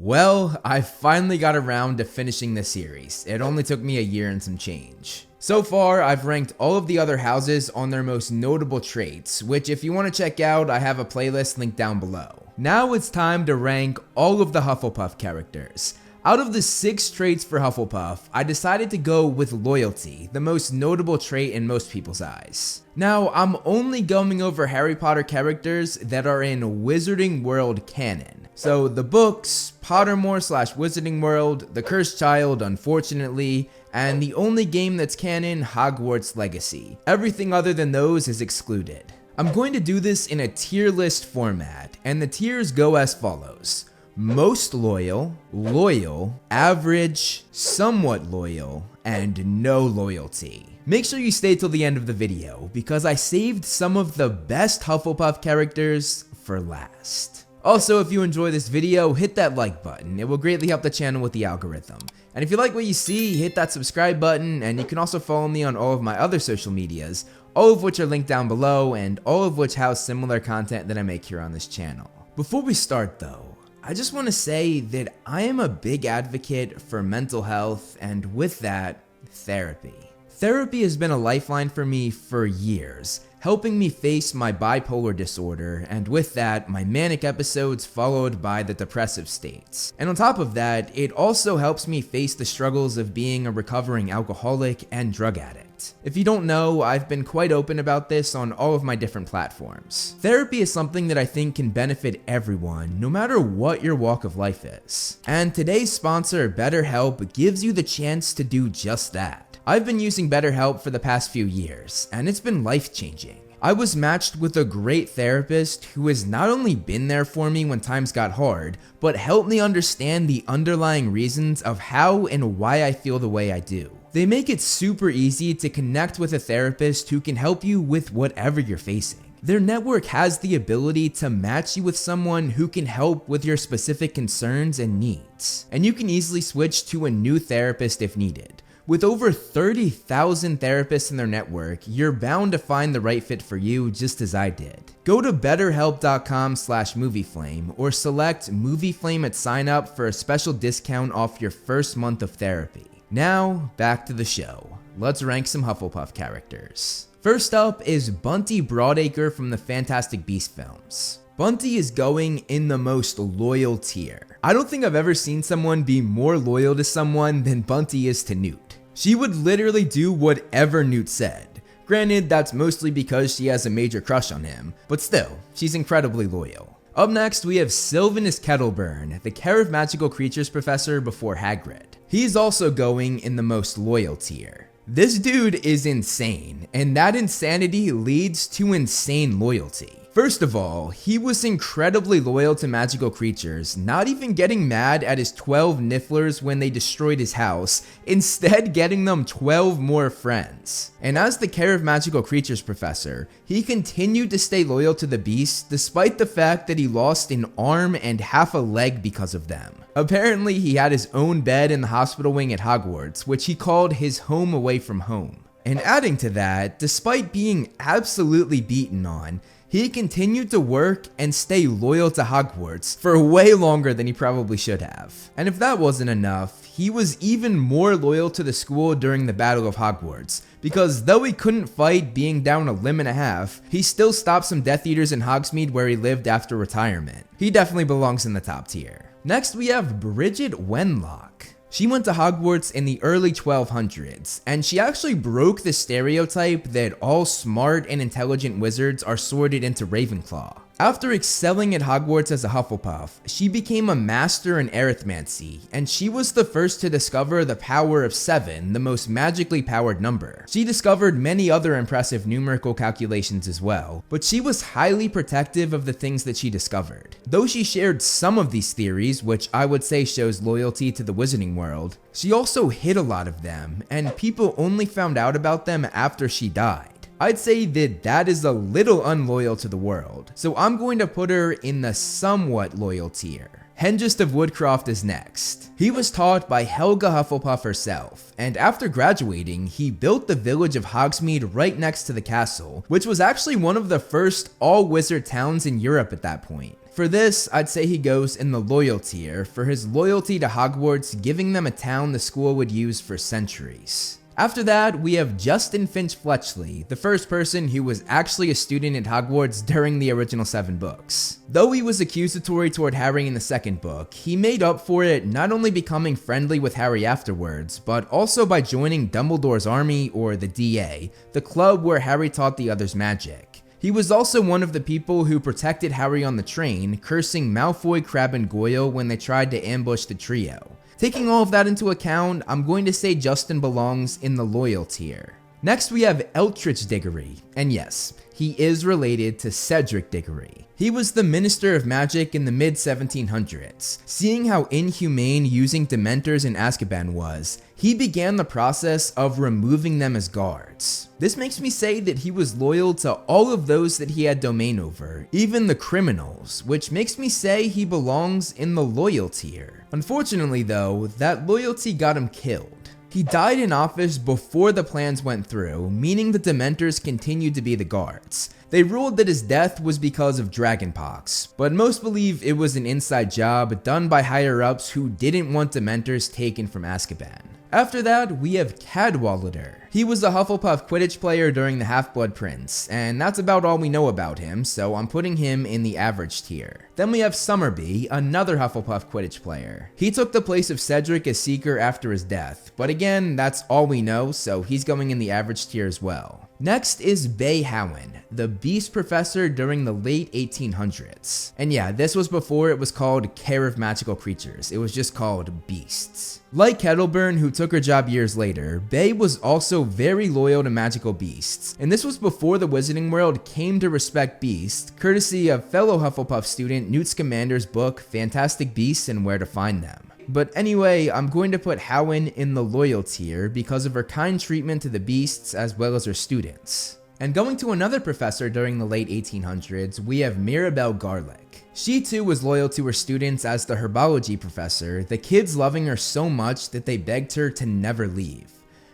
Well, I finally got around to finishing the series. It only took me a year and some change. So far, I've ranked all of the other houses on their most notable traits, which if you want to check out, I have a playlist linked down below. Now it's time to rank all of the Hufflepuff characters. Out of the 6 traits for Hufflepuff, I decided to go with loyalty, the most notable trait in most people's eyes. Now, I'm only going over Harry Potter characters that are in Wizarding World canon. So the books, Pottermore/Wizarding World, The Cursed Child, unfortunately, and the only game that's canon, Hogwarts Legacy. Everything other than those is excluded. I'm going to do this in a tier list format, and the tiers go as follows. Most loyal, loyal, average, somewhat loyal, and no loyalty. Make sure you stay till the end of the video, because I saved some of the best Hufflepuff characters for last. Also, if you enjoy this video, hit that like button. It will greatly help the channel with the algorithm. And if you like what you see, hit that subscribe button, and you can also follow me on all of my other social medias, all of which are linked down below, and all of which house similar content that I make here on this channel. Before we start though, I just want to say that I am a big advocate for mental health, and with that, therapy. Therapy has been a lifeline for me for years, helping me face my bipolar disorder, and with that, my manic episodes followed by the depressive states. And on top of that, it also helps me face the struggles of being a recovering alcoholic and drug addict. If you don't know, I've been quite open about this on all of my different platforms. Therapy is something that I think can benefit everyone, no matter what your walk of life is. And today's sponsor, BetterHelp, gives you the chance to do just that. I've been using BetterHelp for the past few years, and it's been life-changing. I was matched with a great therapist who has not only been there for me when times got hard, but helped me understand the underlying reasons of how and why I feel the way I do. They make it super easy to connect with a therapist who can help you with whatever you're facing. Their network has the ability to match you with someone who can help with your specific concerns and needs, and you can easily switch to a new therapist if needed. With over 30,000 therapists in their network, you're bound to find the right fit for you, just as I did. Go to betterhelp.com/movieflame or select movieflame at sign up for a special discount off your first month of therapy. Now, back to the show. Let's rank some Hufflepuff characters. First up is Bunty Broadacre from the Fantastic Beasts films. Bunty is going in the most loyal tier. I don't think I've ever seen someone be more loyal to someone than Bunty is to Newt. She would literally do whatever Newt said. Granted, that's mostly because she has a major crush on him, but still, she's incredibly loyal. Up next, we have Sylvanus Kettleburn, the Care of Magical Creatures professor before Hagrid. He's also going in the most loyal tier. This dude is insane, and that insanity leads to insane loyalty. First of all, he was incredibly loyal to magical creatures, not even getting mad at his 12 Nifflers when they destroyed his house, instead getting them 12 more friends. And as the Care of Magical Creatures professor, he continued to stay loyal to the beasts despite the fact that he lost an arm and half a leg because of them. Apparently, he had his own bed in the hospital wing at Hogwarts, which he called his home away from home. And adding to that, despite being absolutely beaten on, he continued to work and stay loyal to Hogwarts for way longer than he probably should have. And if that wasn't enough, he was even more loyal to the school during the Battle of Hogwarts, because though he couldn't fight being down a limb and a half, he still stopped some Death Eaters in Hogsmeade where he lived after retirement. He definitely belongs in the top tier. Next we have Bridget Wenlock. She went to Hogwarts in the early 1200s, and she actually broke the stereotype that all smart and intelligent wizards are sorted into Ravenclaw. After excelling at Hogwarts as a Hufflepuff, she became a master in arithmancy, and she was the first to discover the power of 7, the most magically powered number. She discovered many other impressive numerical calculations as well, but she was highly protective of the things that she discovered. Though she shared some of these theories, which I would say shows loyalty to the Wizarding World, she also hid a lot of them, and people only found out about them after she died. I'd say that is a little unloyal to the world, so I'm going to put her in the somewhat loyal tier. Hengist of Woodcroft is next. He was taught by Helga Hufflepuff herself, and after graduating, he built the village of Hogsmeade right next to the castle, which was actually one of the first all-wizard towns in Europe at that point. For this, I'd say he goes in the loyal tier for his loyalty to Hogwarts, giving them a town the school would use for centuries. After that, we have Justin Finch Fletchley, the first person who was actually a student at Hogwarts during the original 7 books. Though he was accusatory toward Harry in the second book, he made up for it not only becoming friendly with Harry afterwards, but also by joining Dumbledore's army, or the DA, the club where Harry taught the others magic. He was also one of the people who protected Harry on the train, cursing Malfoy, Crabbe, and Goyle when they tried to ambush the trio. Taking all of that into account, I'm going to say Justin belongs in the loyal tier. Next we have Eltrich Diggory, and yes, he is related to Cedric Diggory. He was the Minister of Magic in the mid-1700s. Seeing how inhumane using Dementors in Azkaban was, he began the process of removing them as guards. This makes me say that he was loyal to all of those that he had domain over, even the criminals, which makes me say he belongs in the loyal tier. Unfortunately though, that loyalty got him killed. He died in office before the plans went through, meaning the Dementors continued to be the guards. They ruled that his death was because of dragonpox, but most believe it was an inside job done by higher-ups who didn't want Dementors taken from Azkaban. After that, we have Cadwallader. He was a Hufflepuff Quidditch player during the Half-Blood Prince, and that's about all we know about him, so I'm putting him in the average tier. Then we have Summerby, another Hufflepuff Quidditch player. He took the place of Cedric as Seeker after his death, but again, that's all we know, so he's going in the average tier as well. Next is Bay Howen, the Beast Professor during the late 1800s. And yeah, this was before it was called Care of Magical Creatures, it was just called Beasts. Like Kettleburn, who took her job years later, Bay was also very loyal to magical beasts, and this was before the Wizarding World came to respect beasts, courtesy of fellow Hufflepuff student Newt Scamander's book Fantastic Beasts and Where to Find Them. But anyway, I'm going to put Howen in the loyal tier because of her kind treatment to the beasts as well as her students. And going to another professor during the late 1800s, we have Mirabelle Garlick. She too was loyal to her students as the herbology professor, the kids loving her so much that they begged her to never leave.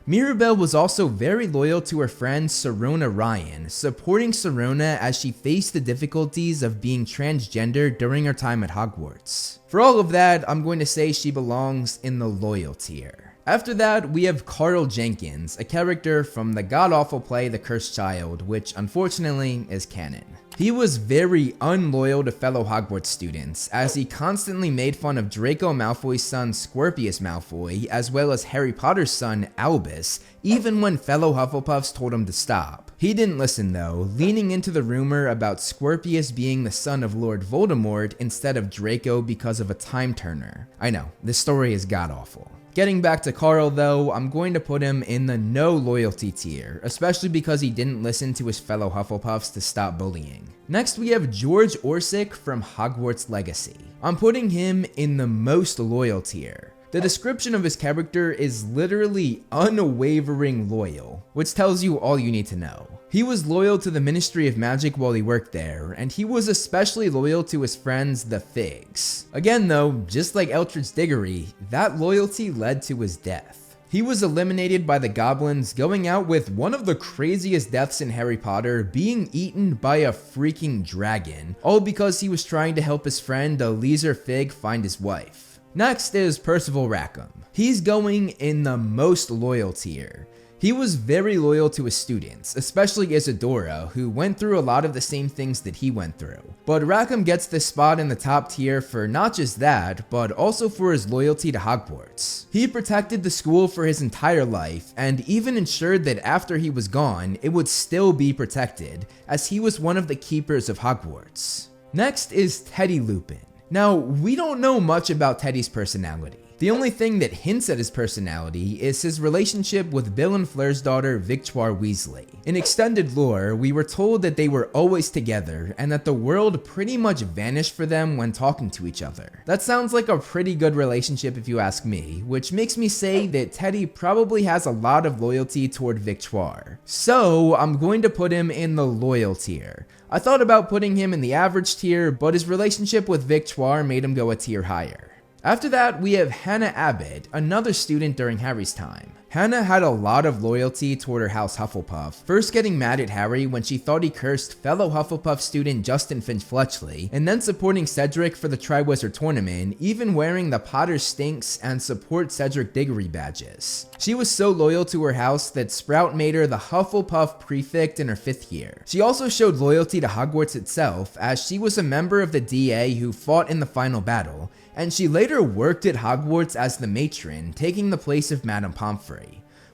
Mirabelle was also very loyal to her friend Serona Ryan, supporting Serona as she faced the difficulties of being transgender during her time at Hogwarts. For all of that, I'm going to say she belongs in the loyal tier. After that, we have Carl Jenkins, a character from the god-awful play The Cursed Child, which unfortunately is canon. He was very unloyal to fellow Hogwarts students, as he constantly made fun of Draco Malfoy's son Scorpius Malfoy, as well as Harry Potter's son Albus, even when fellow Hufflepuffs told him to stop. He didn't listen though, leaning into the rumor about Scorpius being the son of Lord Voldemort instead of Draco because of a time turner. I know, this story is god-awful. Getting back to Carl though, I'm going to put him in the no loyalty tier, especially because he didn't listen to his fellow Hufflepuffs to stop bullying. Next we have George Orsic from Hogwarts Legacy. I'm putting him in the most loyal tier. The description of his character is literally unwavering loyal, which tells you all you need to know. He was loyal to the Ministry of Magic while he worked there, and he was especially loyal to his friends, the Figs. Again though, just like Eltrich Diggory, that loyalty led to his death. He was eliminated by the goblins, going out with one of the craziest deaths in Harry Potter, being eaten by a freaking dragon, all because he was trying to help his friend Eliezer Fig find his wife. Next is Percival Rackham. He's going in the most loyal tier. He was very loyal to his students, especially Isadora, who went through a lot of the same things that he went through. But Rackham gets this spot in the top tier for not just that, but also for his loyalty to Hogwarts. He protected the school for his entire life, and even ensured that after he was gone, it would still be protected, as he was one of the keepers of Hogwarts. Next is Teddy Lupin. Now, we don't know much about Teddy's personality. The only thing that hints at his personality is his relationship with Bill and Fleur's daughter, Victoire Weasley. In extended lore, we were told that they were always together and that the world pretty much vanished for them when talking to each other. That sounds like a pretty good relationship if you ask me, which makes me say that Teddy probably has a lot of loyalty toward Victoire. So I'm going to put him in the loyal tier. I thought about putting him in the average tier, but his relationship with Victoire made him go a tier higher. After that, we have Hannah Abbott, another student during Harry's time. Hannah had a lot of loyalty toward her house Hufflepuff, first getting mad at Harry when she thought he cursed fellow Hufflepuff student Justin Finch-Fletchley, and then supporting Cedric for the Triwizard Tournament, even wearing the Potter Stinks and Support Cedric Diggory badges. She was so loyal to her house that Sprout made her the Hufflepuff prefect in her 5th year. She also showed loyalty to Hogwarts itself, as she was a member of the DA who fought in the final battle, and she later worked at Hogwarts as the matron, taking the place of Madame Pomfrey.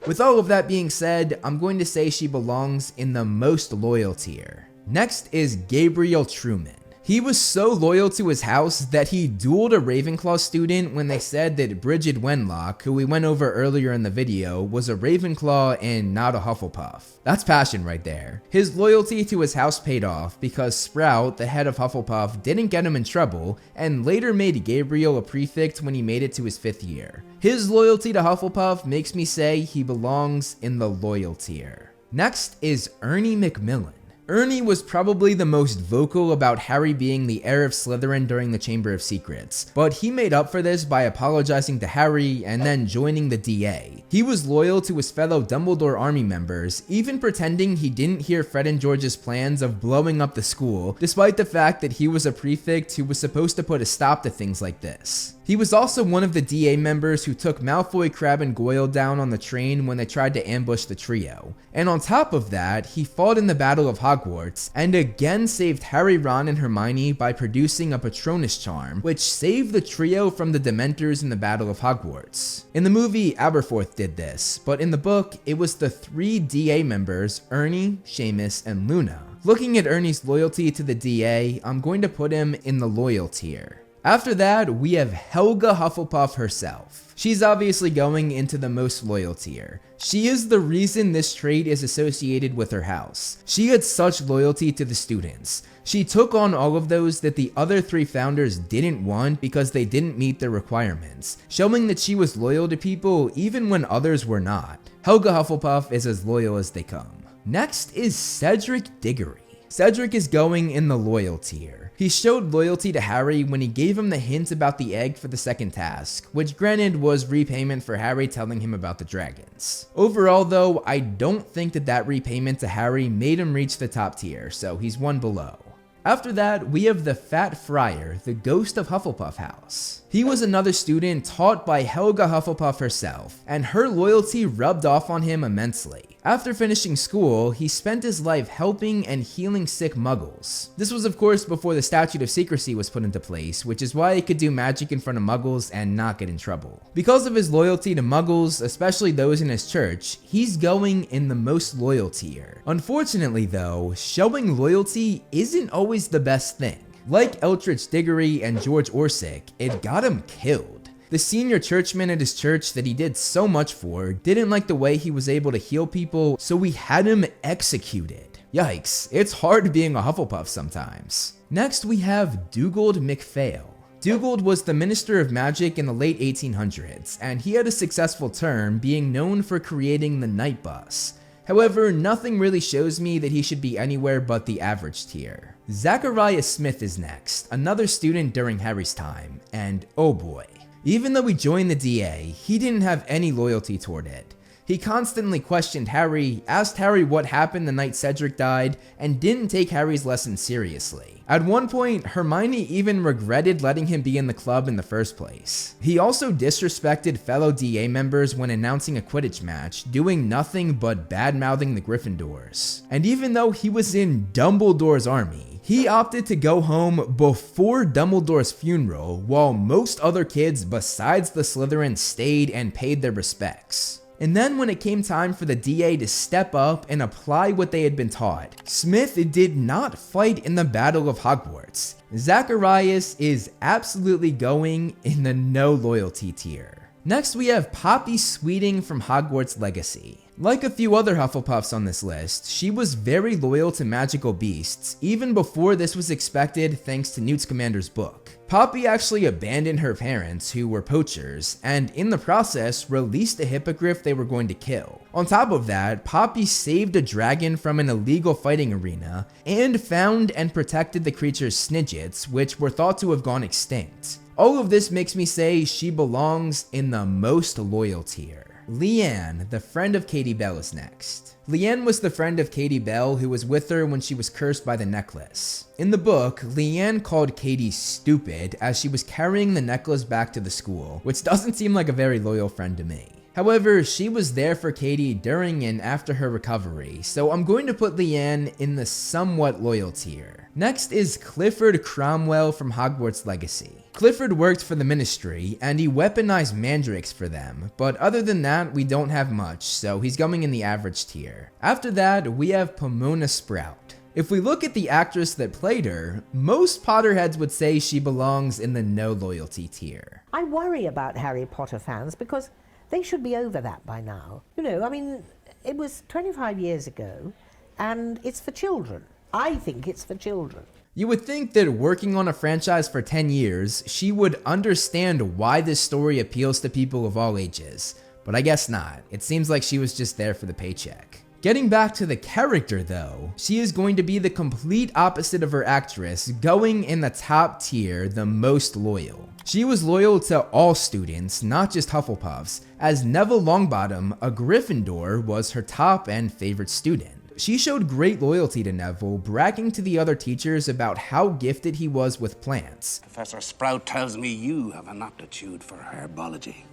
With all of that being said, I'm going to say she belongs in the most loyal tier. Next is Gabriel Truman. He was so loyal to his house that he dueled a Ravenclaw student when they said that Bridget Wenlock, who we went over earlier in the video, was a Ravenclaw and not a Hufflepuff. That's passion right there. His loyalty to his house paid off because Sprout, the head of Hufflepuff, didn't get him in trouble and later made Gabriel a prefect when he made it to his 5th year. His loyalty to Hufflepuff makes me say he belongs in the loyal tier. Next is Ernie Macmillan. Ernie was probably the most vocal about Harry being the heir of Slytherin during the Chamber of Secrets, but he made up for this by apologizing to Harry and then joining the DA. He was loyal to his fellow Dumbledore army members, even pretending he didn't hear Fred and George's plans of blowing up the school, despite the fact that he was a prefect who was supposed to put a stop to things like this. He was also one of the DA members who took Malfoy, Crabbe, and Goyle down on the train when they tried to ambush the trio. And on top of that, he fought in the Battle of Hogwarts, and again saved Harry, Ron, and Hermione by producing a Patronus charm, which saved the trio from the Dementors in the Battle of Hogwarts. In the movie, Aberforth did this, but in the book, it was the 3 DA members, Ernie, Seamus, and Luna. Looking at Ernie's loyalty to the DA, I'm going to put him in the loyal tier. After that, we have Helga Hufflepuff herself. She's obviously going into the most loyal tier. She is the reason this trait is associated with her house. She had such loyalty to the students. She took on all of those that the other 3 founders didn't want because they didn't meet their requirements, showing that she was loyal to people even when others were not. Helga Hufflepuff is as loyal as they come. Next is Cedric Diggory. Cedric is going in the loyal tier. He showed loyalty to Harry when he gave him the hint about the egg for the second task, which granted was repayment for Harry telling him about the dragons. Overall though, I don't think that repayment to Harry made him reach the top tier, so he's one below. After that, we have the Fat Friar, the ghost of Hufflepuff House. He was another student taught by Helga Hufflepuff herself, and her loyalty rubbed off on him immensely. After finishing school, he spent his life helping and healing sick muggles. This was of course before the Statute of Secrecy was put into place, which is why he could do magic in front of muggles and not get in trouble. Because of his loyalty to muggles, especially those in his church, he's going in the most loyal tier. Unfortunately though, showing loyalty isn't always the best thing. Like Eldritch Diggory and George Orsic, it got him killed. The senior churchman at his church that he did so much for didn't like the way he was able to heal people, so we had him executed. Yikes, it's hard being a Hufflepuff sometimes. Next we have Dugald MacPhail. Dugald was the Minister of Magic in the late 1800s, and he had a successful term being known for creating the Night Bus. However, nothing really shows me that he should be anywhere but the average tier. Zachariah Smith is next, another student during Harry's time, and oh boy. Even though he joined the DA, he didn't have any loyalty toward it. He constantly questioned Harry, asked Harry what happened the night Cedric died, and didn't take Harry's lessons seriously. At one point, Hermione even regretted letting him be in the club in the first place. He also disrespected fellow DA members when announcing a Quidditch match, doing nothing but bad-mouthing the Gryffindors. And even though he was in Dumbledore's army, he opted to go home before Dumbledore's funeral, while most other kids besides the Slytherin stayed and paid their respects. And then when it came time for the DA to step up and apply what they had been taught, Smith did not fight in the Battle of Hogwarts. Zacharias is absolutely going in the no loyalty tier. Next we have Poppy Sweeting from Hogwarts Legacy. Like a few other Hufflepuffs on this list, she was very loyal to magical beasts, even before this was expected thanks to Newt Scamander's book. Poppy actually abandoned her parents, who were poachers, and in the process released a hippogriff they were going to kill. On top of that, Poppy saved a dragon from an illegal fighting arena, and found and protected the creature's snidgets, which were thought to have gone extinct. All of this makes me say she belongs in the most loyal tier. Leanne, the friend of Katie Bell, is next. Leanne was the friend of Katie Bell who was with her when she was cursed by the necklace. In the book, Leanne called Katie stupid as she was carrying the necklace back to the school, which doesn't seem like a very loyal friend to me. However, she was there for Katie during and after her recovery, so I'm going to put Leanne in the somewhat loyal tier. Next is Clifford Cromwell from Hogwarts Legacy. Clifford worked for the Ministry, and he weaponized mandrakes for them, but other than that, we don't have much, so he's going in the average tier. After that, we have Pomona Sprout. If we look at the actress that played her, most Potterheads would say she belongs in the no loyalty tier. I worry about Harry Potter fans because they should be over that by now. You know, I mean, it was 25 years ago, and it's for children. I think it's for children. You would think that working on a franchise for 10 years, she would understand why this story appeals to people of all ages, but I guess not. It seems like she was just there for the paycheck. Getting back to the character though, she is going to be the complete opposite of her actress, going in the top tier, the most loyal. She was loyal to all students, not just Hufflepuffs, as Neville Longbottom, a Gryffindor, was her top and favorite student. She showed great loyalty to Neville, bragging to the other teachers about how gifted he was with plants. Professor Sprout tells me you have an aptitude for herbology.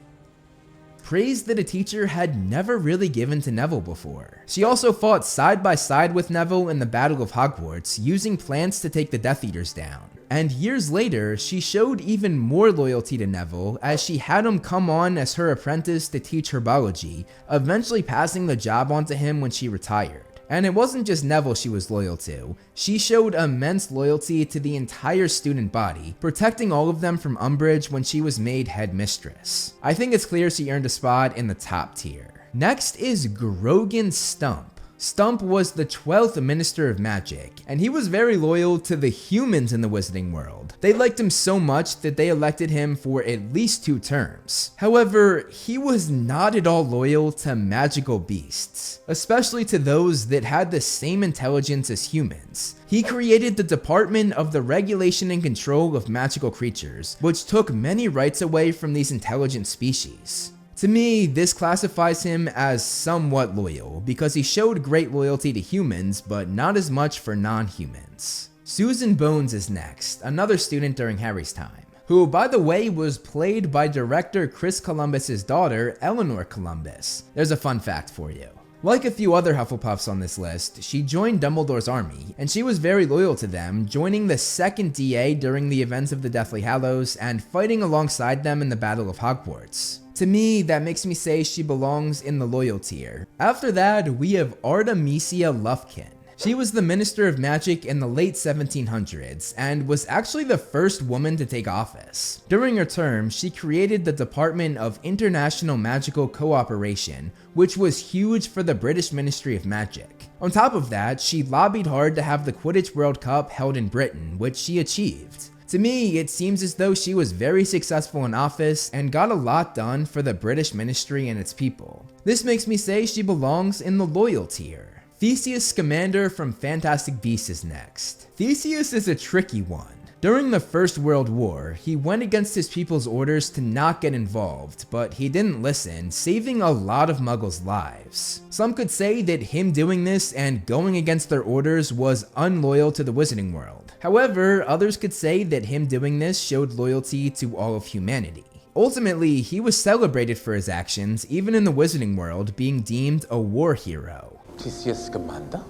Praise that a teacher had never really given to Neville before. She also fought side by side with Neville in the Battle of Hogwarts, using plants to take the Death Eaters down. And years later, she showed even more loyalty to Neville as she had him come on as her apprentice to teach herbology, eventually passing the job on to him when she retired. And it wasn't just Neville she was loyal to. She showed immense loyalty to the entire student body, protecting all of them from Umbridge when she was made headmistress. I think it's clear she earned a spot in the top tier. Next is Grogan Stump. Stump was the 12th Minister of Magic, and he was very loyal to the humans in the Wizarding World. They liked him so much that they elected him for at least 2 terms. However, he was not at all loyal to magical beasts, especially to those that had the same intelligence as humans. He created the Department of the Regulation and Control of Magical Creatures, which took many rights away from these intelligent species. To me, this classifies him as somewhat loyal, because he showed great loyalty to humans, but not as much for non-humans. Susan Bones is next, another student during Harry's time, who, by the way, was played by director Chris Columbus's daughter, Eleanor Columbus. There's a fun fact for you. Like a few other Hufflepuffs on this list, she joined Dumbledore's army, and she was very loyal to them, joining the 2nd DA during the events of the Deathly Hallows and fighting alongside them in the Battle of Hogwarts. To me, that makes me say she belongs in the loyal tier. After that, we have Artemisia Lufkin. She was the Minister of Magic in the late 1700s and was actually the first woman to take office. During her term, she created the Department of International Magical Cooperation, which was huge for the British Ministry of Magic. On top of that, she lobbied hard to have the Quidditch World Cup held in Britain, which she achieved. To me, it seems as though she was very successful in office and got a lot done for the British ministry and its people. This makes me say she belongs in the loyal tier. Theseus Scamander from Fantastic Beasts is next. Theseus is a tricky one. During the First World War, he went against his people's orders to not get involved, but he didn't listen, saving a lot of Muggles' lives. Some could say that him doing this and going against their orders was unloyal to the Wizarding World. However, others could say that him doing this showed loyalty to all of humanity. Ultimately, he was celebrated for his actions, even in the Wizarding World, being deemed a war hero. Theseus Scamander?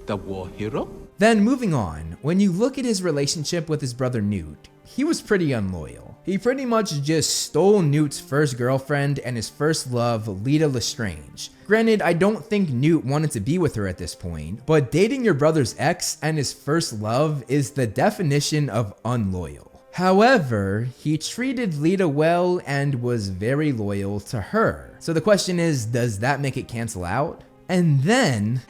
The war hero? Then moving on, when you look at his relationship with his brother Newt, he was pretty unloyal. He pretty much just stole Newt's first girlfriend and his first love, Lita Lestrange. Granted, I don't think Newt wanted to be with her at this point, but dating your brother's ex and his first love is the definition of unloyal. However, he treated Lita well and was very loyal to her. So the question is, does that make it cancel out? And then,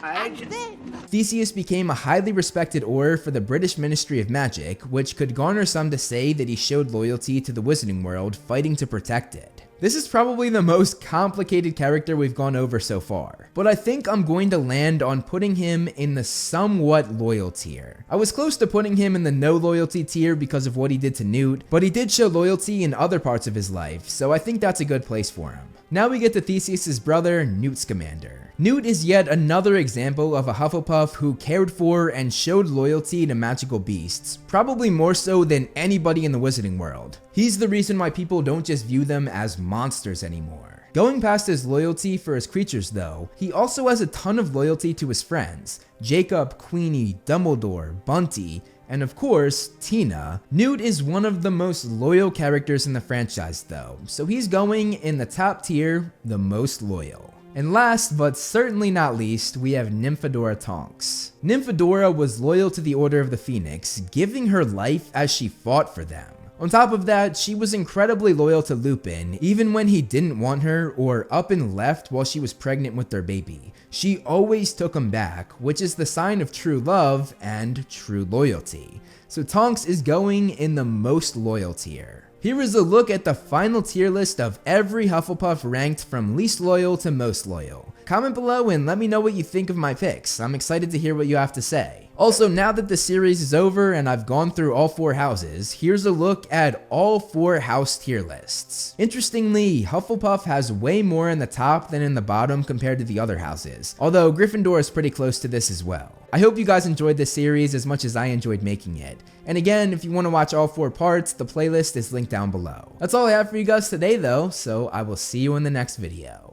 Theseus became a highly respected Auror for the British Ministry of Magic, which could garner some to say that he showed loyalty to the Wizarding World, fighting to protect it. This is probably the most complicated character we've gone over so far, but I think I'm going to land on putting him in the somewhat loyal tier. I was close to putting him in the no loyalty tier because of what he did to Newt, but he did show loyalty in other parts of his life, so I think that's a good place for him. Now we get to Theseus' brother, Newt Scamander. Newt is yet another example of a Hufflepuff who cared for and showed loyalty to magical beasts, probably more so than anybody in the Wizarding World. He's the reason why people don't just view them as monsters anymore. Going past his loyalty for his creatures though, he also has a ton of loyalty to his friends, Jacob, Queenie, Dumbledore, Bunty, and of course, Tina. Newt is one of the most loyal characters in the franchise though, so he's going in the top tier, the most loyal. And last, but certainly not least, we have Nymphadora Tonks. Nymphadora was loyal to the Order of the Phoenix, giving her life as she fought for them. On top of that, she was incredibly loyal to Lupin, even when he didn't want her or up and left while she was pregnant with their baby. She always took him back, which is the sign of true love and true loyalty. So Tonks is going in the most loyal tier. Here is a look at the final tier list of every Hufflepuff ranked from least loyal to most loyal. Comment below and let me know what you think of my picks. I'm excited to hear what you have to say. Also, now that the series is over and I've gone through all 4 houses, here's a look at all 4 house tier lists. Interestingly, Hufflepuff has way more in the top than in the bottom compared to the other houses, although Gryffindor is pretty close to this as well. I hope you guys enjoyed this series as much as I enjoyed making it. And again, if you want to watch all 4 parts, the playlist is linked down below. That's all I have for you guys today though, so I will see you in the next video.